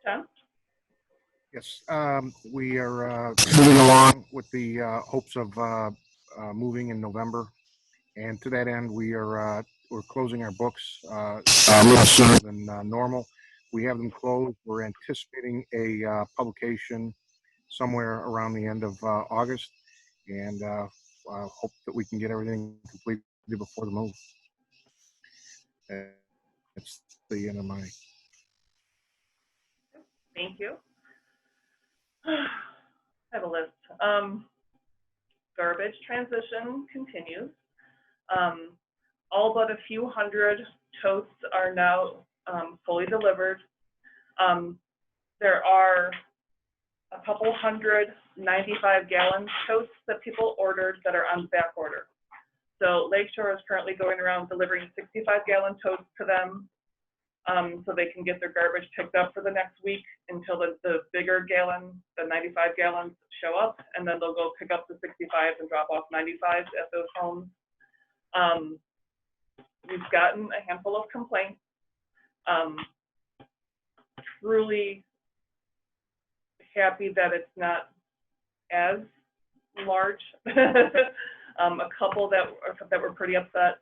John? Yes, we are moving along with the hopes of moving in November, and to that end, we're closing our books a little sooner than normal. We have them closed. We're anticipating a publication somewhere around the end of August, and hope that we can get everything completed before the move. That's the end of my. Thank you. I have a list. Garbage transition continues. All but a few hundred totes are now fully delivered. There are a couple hundred 95-gallon totes that people ordered that are on back order. So Lakeshore is currently going around delivering 65-gallon totes to them, so they can get their garbage picked up for the next week until the bigger gallon, the 95 gallons show up, and then they'll go pick up the 65s and drop off 95s at those homes. We've gotten a handful of complaints. Truly happy that it's not as large. A couple that were pretty upset.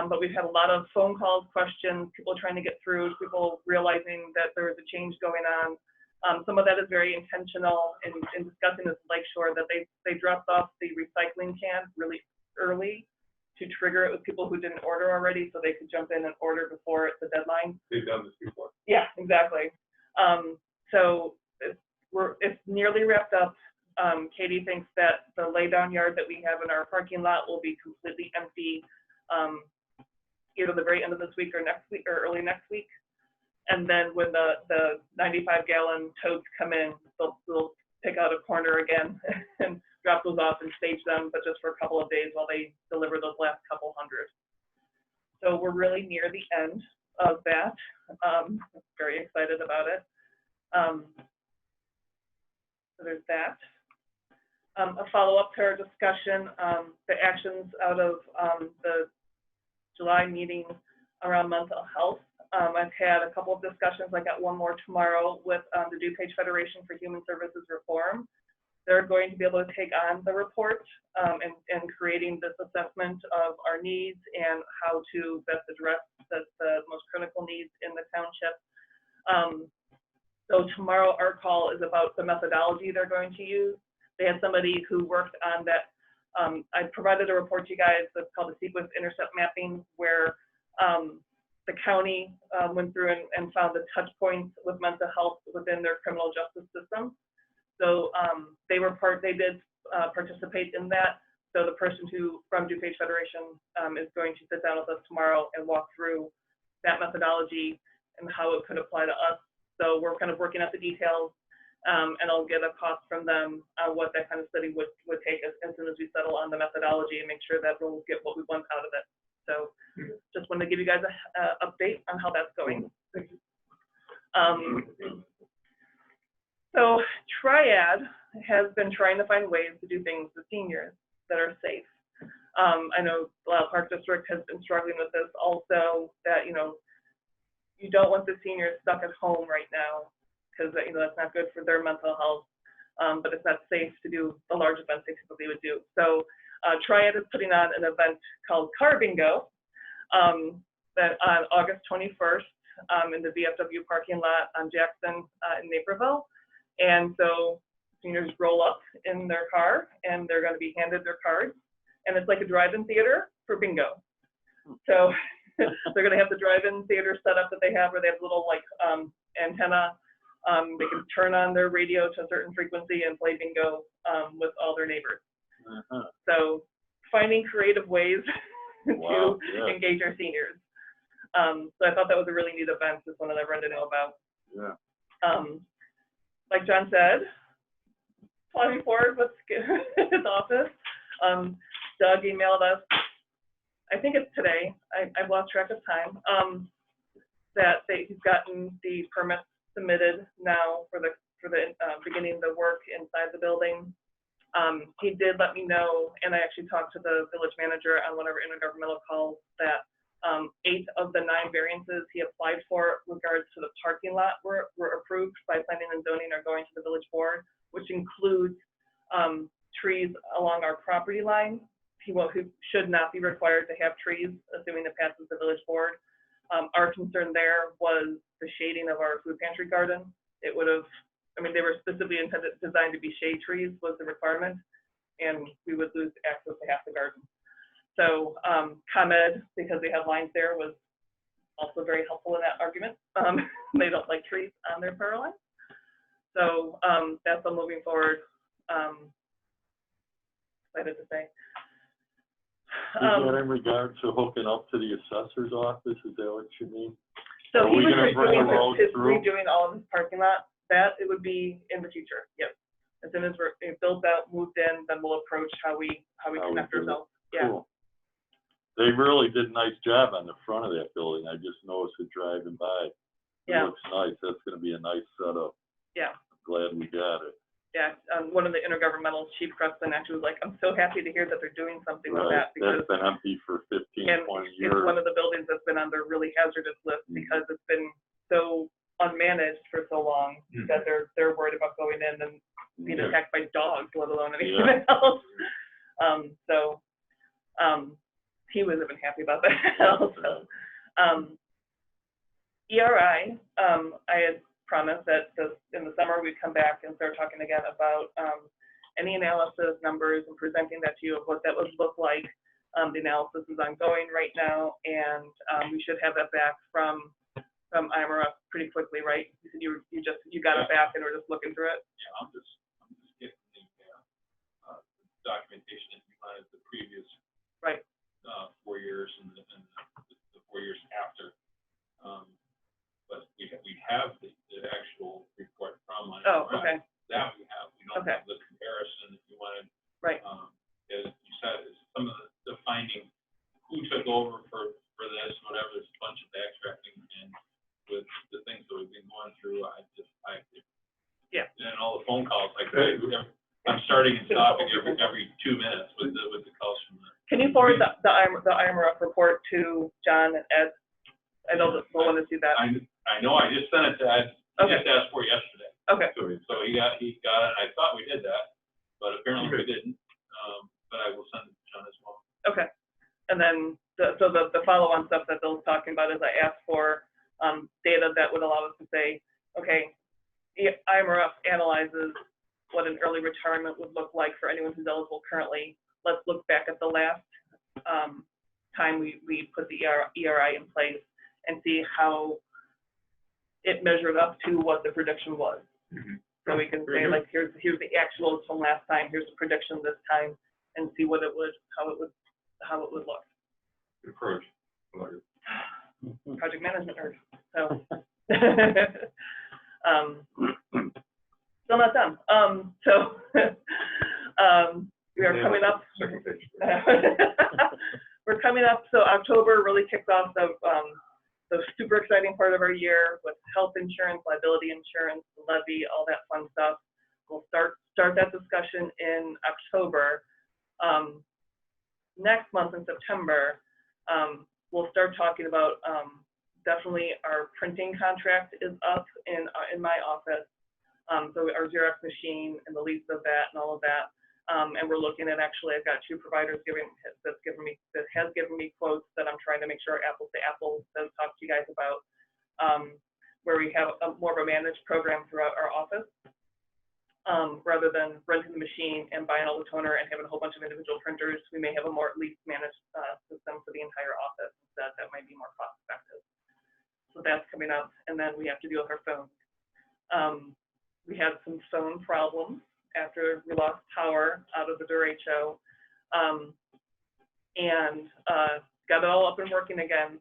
But we've had a lot of phone calls, questions, people trying to get through, people realizing that there was a change going on. Some of that is very intentional in discussing this Lakeshore, that they dropped off the recycling cans really early to trigger it with people who didn't order already, so they could jump in and order before the deadline. They've done this before. Yeah, exactly. So it's nearly wrapped up. Katie thinks that the laydown yard that we have in our parking lot will be completely empty either the very end of this week or next week or early next week. And then when the 95-gallon totes come in, they'll pick out a corner again and drop those off and stage them, but just for a couple of days while they deliver those last couple hundred. So we're really near the end of that. Very excited about it. So there's that. A follow-up to our discussion, the actions out of the July meeting around mental health. I've had a couple of discussions. I got one more tomorrow with the DuPage Federation for Human Services Reform. They're going to be able to take on the report and creating this assessment of our needs and how to best address the most critical needs in the township. So tomorrow our call is about the methodology they're going to use. They had somebody who worked on that. I provided a report to you guys that's called the sequence intercept mapping, where the county went through and found the touch points with mental health within their criminal justice system. So they did participate in that. So the person from DuPage Federation is going to sit down with us tomorrow and walk through that methodology and how it could apply to us. So we're kind of working out the details, and I'll get a cost from them what that kind of study would take us as soon as we settle on the methodology and make sure that we'll get what we want out of it. So just wanted to give you guys a update on how that's going. So Triad has been trying to find ways to do things with seniors that are safe. I know the Lisle Park District has been struggling with this also, that, you know, you don't want the seniors stuck at home right now because, you know, that's not good for their mental health, but it's not safe to do the large events they typically would do. So Triad is putting on an event called Car Bingo that on August 21st in the VFW parking lot on Jackson in Naperville. And so seniors roll up in their car and they're going to be handed their cards. And it's like a drive-in theater for bingo. So they're going to have the drive-in theater set up that they have where they have little like antenna. They can turn on their radio to a certain frequency and play bingo with all their neighbors. So finding creative ways to engage our seniors. So I thought that was a really neat event. Just wanted everyone to know about. Like John said, applying forward with his office. Doug emailed us, I think it's today, I've lost track of time, that he's gotten the permits submitted now for the beginning the work inside the building. He did let me know, and I actually talked to the village manager on one of our intergovernmental calls, that 8 of the 9 variances he applied for regards to the parking lot were approved by planning and zoning or going to the village board, which includes trees along our property line. He should not be required to have trees, assuming it passes the village board. Our concern there was the shading of our food pantry garden. It would have, I mean, they were specifically designed to be shade trees was the requirement, and we would lose access to half the garden. So ComEd, because they have lines there, was also very helpful in that argument. They don't like trees on their power line. So that's all moving forward. Excited to say. Is that in regard to hooking up to the assessor's office? Is that what you mean? So he was redoing all of his parking lot. That it would be in the future. Yep. As soon as we're built out, moved in, then we'll approach how we connect ourselves. Yeah. Cool. They really did a nice job on the front of that building. I just noticed it driving by. It looks nice. That's going to be a nice setup. Yeah. I'm glad we got it. Yeah, one of the intergovernmental chief Creston actually was like, I'm so happy to hear that they're doing something with that, because that's been empty for 15, 20 years. It's one of the buildings that's been on their really hazardous list because it's been so unmanaged for so long that they're worried about going in and being attacked by dogs, let alone anything else. So he was even happy about that also. ERI, I had promised that in the summer we'd come back and start talking again about any analysis numbers and presenting that to you of what that would look like. The analysis is ongoing right now, and we should have that back from IMRF pretty quickly, right? You said you got it back and we're just looking through it. Yeah, I'm just getting the documentation that you wanted the previous 4 years and the 4 years after. But we have the actual report from IMRF. Oh, okay. That we have. We don't have the comparison that you wanted. Right. As you said, is some of the finding, who took over for this, whatever. There's a bunch of backtracking, and with the things that we've been going through, and all the phone calls, like I'm starting and stopping every 2 minutes with the calls from the. Can you forward the IMRF report to John and Ed? I know that we'll want to see that. I know. I just sent it to Ed. I just asked for it yesterday. Okay. So he got it. I thought we did that, but apparently we didn't. But I will send it to John as well. Okay. And then the follow-on stuff that Bill's talking about is I asked for data that would allow us to say, okay, IMRF analyzes what an early retirement would look like for anyone who's eligible currently. Let's look back at the last time we put the ERI in place and see how it measured up to what the prediction was. So we can say, like, here's the actuals from last time, here's the prediction this time, and see what how it would look. Good approach. Project management nerd. So Still not done. We are coming up. Second page. We're coming up, so October really kicks off the super exciting part of our year with health insurance, liability insurance, levy, all that fun stuff. We'll start that discussion in October. Next month in September, we'll start talking about definitely our printing contract is up in my office. So our Xerox machine and the lease of that and all of that. And we're looking at, actually, I've got 2 providers that has given me quotes that I'm trying to make sure apples to apples to talk to you guys about, where we have more of a managed program throughout our office, rather than renting the machine and buying all the toner and having a whole bunch of individual printers. We may have a more least managed system for the entire office. That might be more cost effective. So that's coming up, and then we have to deal with our phones. We had some phone problems after we lost power out of the derecho, and got it all up and working again,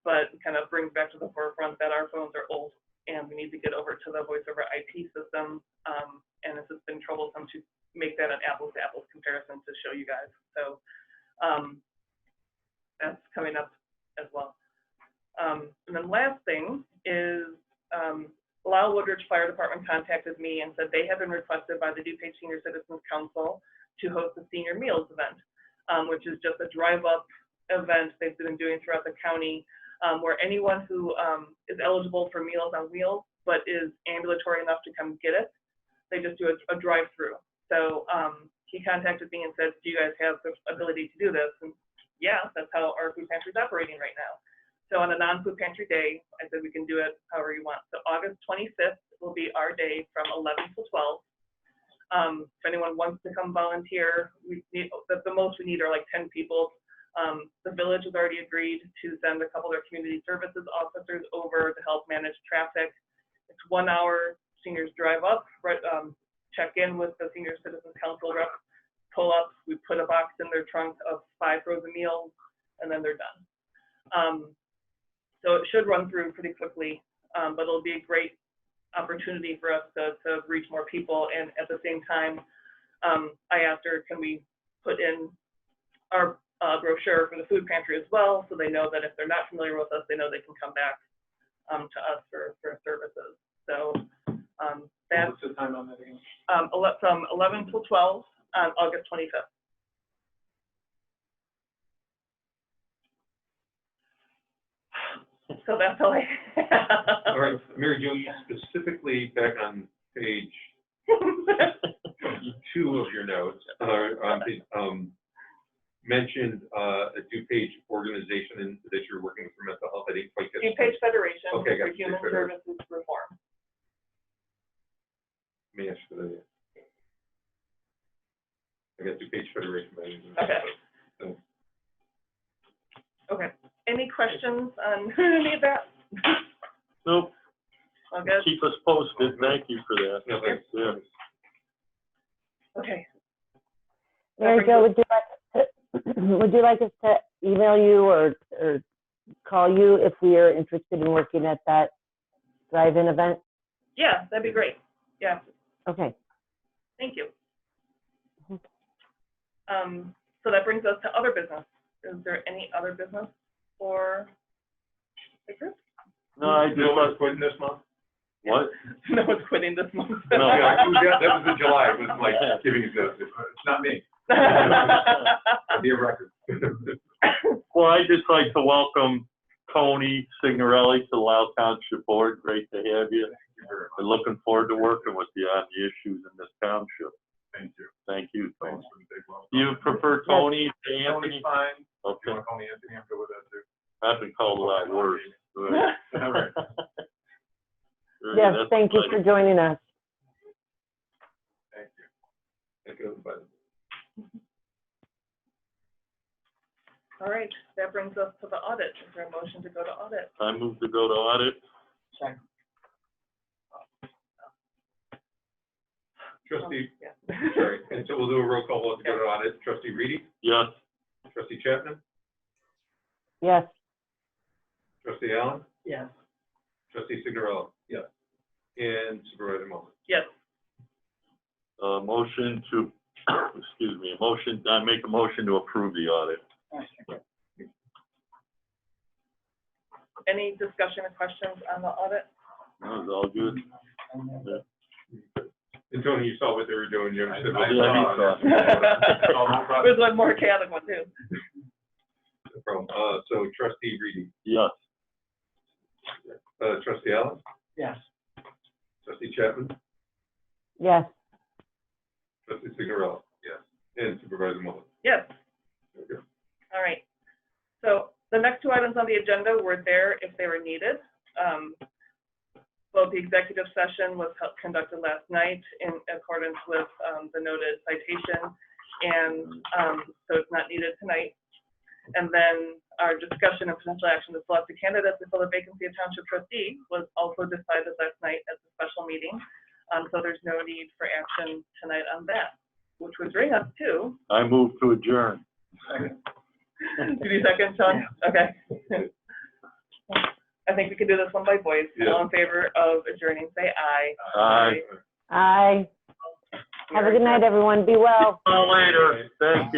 but kind of brings back to the forefront that our phones are old and we need to get over to the voice over IP system, and it's just been troublesome to make that an apples to apples comparison to show you guys. So that's coming up as well. And then last thing is, Lisle Woodridge Fire Department contacted me and said they have been requested by the DuPage Senior Citizens Council to host a senior meals event, which is just a drive-up event they've been doing throughout the county, where anyone who is eligible for Meals on Wheels but is ambulatory enough to come get it, they just do a drive-through. So he contacted me and said, do you guys have the ability to do this? And yeah, that's how our food pantry is operating right now. So on a non-food pantry day, I said we can do it however you want. So August 25th will be our day from 11 to 12. If anyone wants to come volunteer, we need, the most we need are like 10 people. The village has already agreed to send a couple of their community services officers over to help manage traffic. It's 1 hour, seniors drive up, right, check in with the Senior Citizens Council rep, pull up, we put a box in their trunk of 5 frozen meals, and then they're done. So it should run through pretty quickly, but it'll be a great opportunity for us to reach more people. And at the same time, I asked her, can we put in our brochure for the food pantry as well, so they know that if they're not familiar with us, they know they can come back to us for services. So that's What's the time on that again? from 11 till 12 on August 25th. So that's all I have. All right, Mary Jo, you specifically back on page 2 of your notes, mentioned a DuPage organization that you're working with for mental health. I didn't quite get DuPage Federation Okay, for got Human Federation. Services Reform. Let me ask for the. I got DuPage Federation. Okay. So, Okay. Any questions on any of that? Nope, All good? keep us posted, thank you for that. no, thanks. Yeah. Okay. Mary Jo, would you like us to email you or call you if we are interested in working at that drive-in event? Yeah, that'd be great. Yeah, Okay. thank you. So that brings us to other business. Is there any other business for the group? No, I You know just, what's quitting this month? what? No one's quitting this month. No. Yeah, that was in July. It was like giving you notice. It's not me. It'll be a record. Well, I'd just like to welcome Tony Signorelli to the Lisle Township Board. Great to have you. We're looking forward to working with you on the issues in this township. Thank you. Thank you, Tony. Thanks for the big one. Do you prefer Tony to Tony's Anthony? fine. If you Okay, want to call me Anthony, I'm good with that too. I've been called a lot worse. All right. Yes, thank you for joining us. Thank you. Thank you, everybody. All right, that brings us to the audit. Is there a motion to go to audit? I move to go to audit. Trustee, Yeah. sorry, and so we'll do a roll call vote to go to audit. Trustee Reedy, Yes. Trustee Chapman, Yes. Trustee Allen, Yes. Trustee Signorelli. Yes. And Supervisor Mullen. Yes. Motion to, excuse me, I make a motion to approve the audit. Any discussion or questions on the audit? That was all good. And Tony, you saw what they were doing, you understood. what I they saw. saw. There's one more chaotic one too. No problem. So trustee Reedy, Yes. trustee Allen, Yes. trustee Chapman, Yes. trustee Signorella. Yes. And supervisor Mullen. Yes. Okay. All right. So the next two items on the agenda were there if they were needed. Both the executive session was conducted last night in accordance with the noted citation, and so it's not needed tonight. And then our discussion and potential action to select a candidate to fill the vacancy of township trustee was also decided last night at the special meeting. So there's no need for action tonight on that, which would bring us to. I move to adjourn. Did you second, Sean? Okay. I think we can do this one by voice. Yeah. All in favor of adjourning, say aye. Aye. Aye. Have a good night, everyone. Be well. See you later. Thank you.